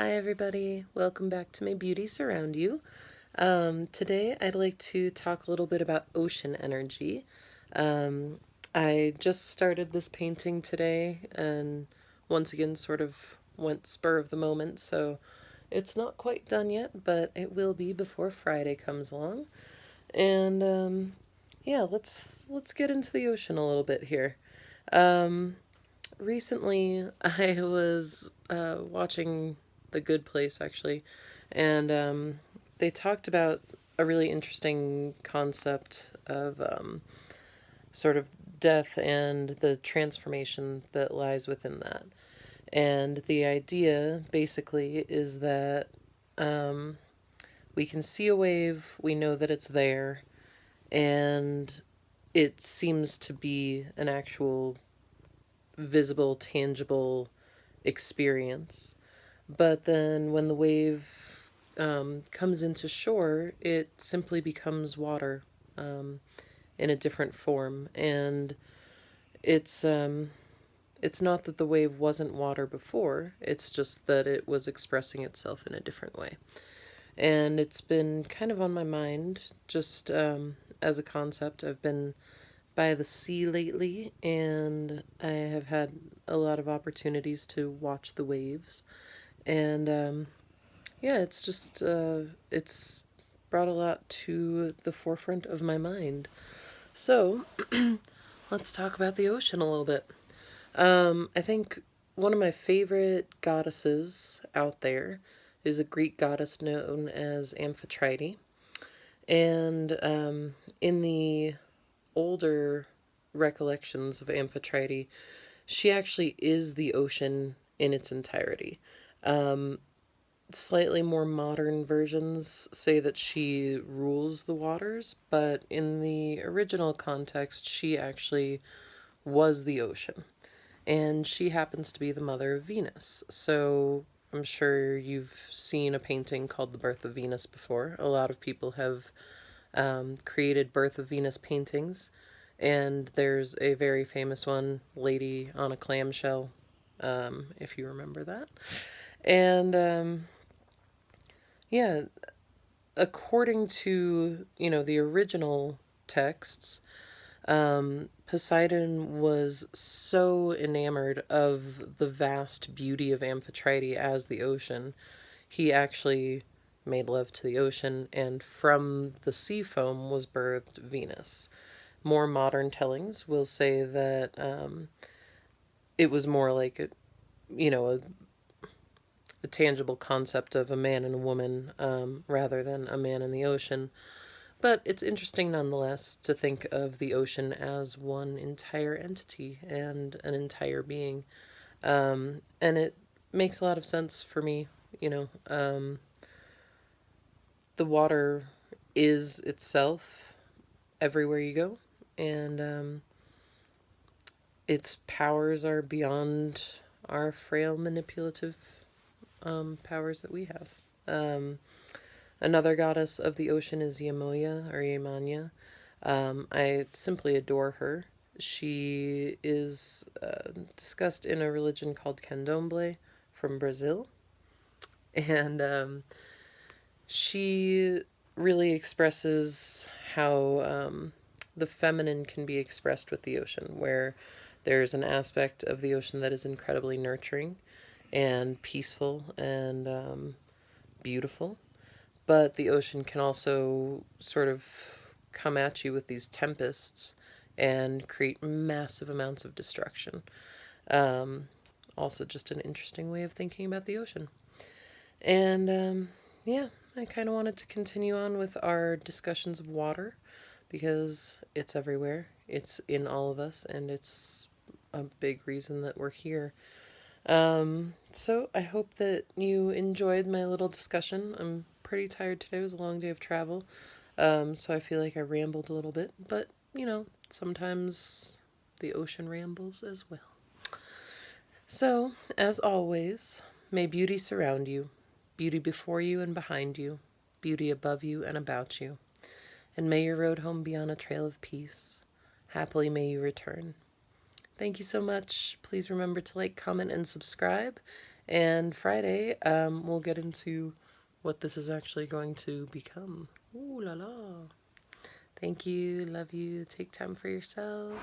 Hi everybody, welcome back to My Beauty Surround You. Today I'd like to talk a little bit about ocean energy. Um, I just started this painting today and once again sort of went spur of the moment, so it's not quite done yet, but it will be before Friday comes along. And yeah, let's get into the ocean a little bit here. Um, Recently, I was watching The Good Place actually, and they talked about a really interesting concept of sort of death and the transformation that lies within that. And the idea basically is that um, we can see a wave, we know that it's there, and it seems to be an actual visible, tangible experience. But then when the wave comes into shore, it simply becomes water um, in a different form. And it's um, it's not that the wave wasn't water before, it's just that it was expressing itself in a different way. And it's been kind of on my mind just as a concept. I've been by the sea lately, and I have had a lot of opportunities to watch the waves. And yeah, it's brought a lot to the forefront of my mind. So let's talk about the ocean a little bit. I think one of my favorite goddesses out there is a Greek goddess known as Amphitrite. And in the older recollections of Amphitrite, she actually is the ocean in its entirety. Um, Slightly more modern versions say that she rules the waters, but in the original context, she actually was the ocean. And she happens to be the mother of Venus. So I'm sure you've seen a painting called The Birth of Venus before. A lot of people have created Birth of Venus paintings, and there's a very famous one, Lady on a Clamshell, if you remember that. And yeah, according to, the original texts, Poseidon was so enamored of the vast beauty of Amphitrite as the ocean, he actually made love to the ocean, and from the sea foam was birthed Venus. More modern tellings will say that it was more like a tangible concept of a man and a woman rather than a man in the ocean. But it's interesting nonetheless to think of the ocean as one entire entity and an entire being. And it makes a lot of sense for me. You know, the water is itself everywhere you go, and its powers are beyond our frail manipulative powers that we have. Um, Another goddess of the ocean is Yamoya or Yamanya. I simply adore her. She is discussed in a religion called Candomblé from Brazil, and she really expresses how the feminine can be expressed with the ocean, where there's an aspect of the ocean that is incredibly nurturing and peaceful and beautiful. But the ocean can also sort of come at you with these tempests and create massive amounts of destruction. Um, Also, just an interesting way of thinking about the ocean. And yeah, I kind of wanted to continue on with our discussions of water because it's everywhere, it's in all of us, and it's a big reason that we're here. So I hope that you enjoyed my little discussion. I'm pretty tired today. It was a long day of travel. So I feel like I rambled a little bit, but sometimes the ocean rambles as well. So, as always, may beauty surround you, beauty before you and behind you, beauty above you and about you. And may your road home be on a trail of peace. Happily may you return. Thank you so much. Please remember to like, comment, and subscribe. And Friday, we'll get into what this is actually going to become. Ooh la la. Thank you. Love you. Take time for yourself.